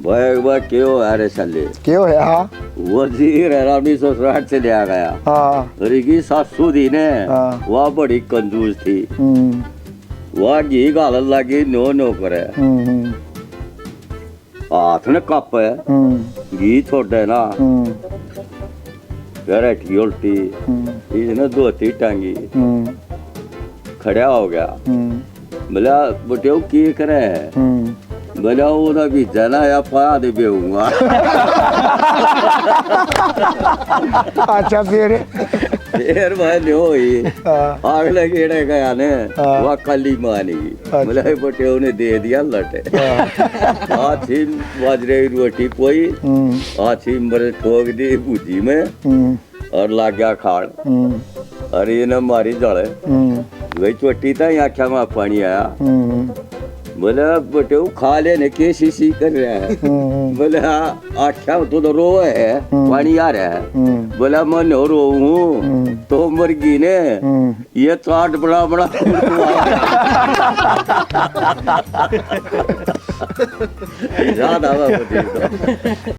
भाई क्यों अरे साले क्यों है? हाँ वजीर हैरानी ससुराल से ले आ गया। हाँ रिकी सासू थी ने हाँ। वह बड़ी कंजूस थी। हम्म, वह घी गालन लगी नो नो करे। हम्म, हाथ ने कप है घी छोड़े ना बैठी उल्टी इसने धोती टांगी खड़ा हो गया। बोला बुटियो की करे बोला वो भी जना या पा दे बेऊंगा। अच्छा फिर मैं न्यो हुई हाँ, अगले गेड़े गया ने हाँ। वह कली मानी बोला बुटियो ने दे दिया लटे। हाथी बाजरे की रोटी कोई हाथी मर ठोक दी भूजी में और लाग गया खाड़। अरे ने मारी जड़े वही चोटी था आख्या में पानी आया। बोले बेटे खा लेने के शीशी कर रहा है। बोले आख्या तो रो है पानी आ रहा है। बोला मैं नो रो हूँ तो मुर्गी ने ये चाट बड़ा बड़ा याद आवा।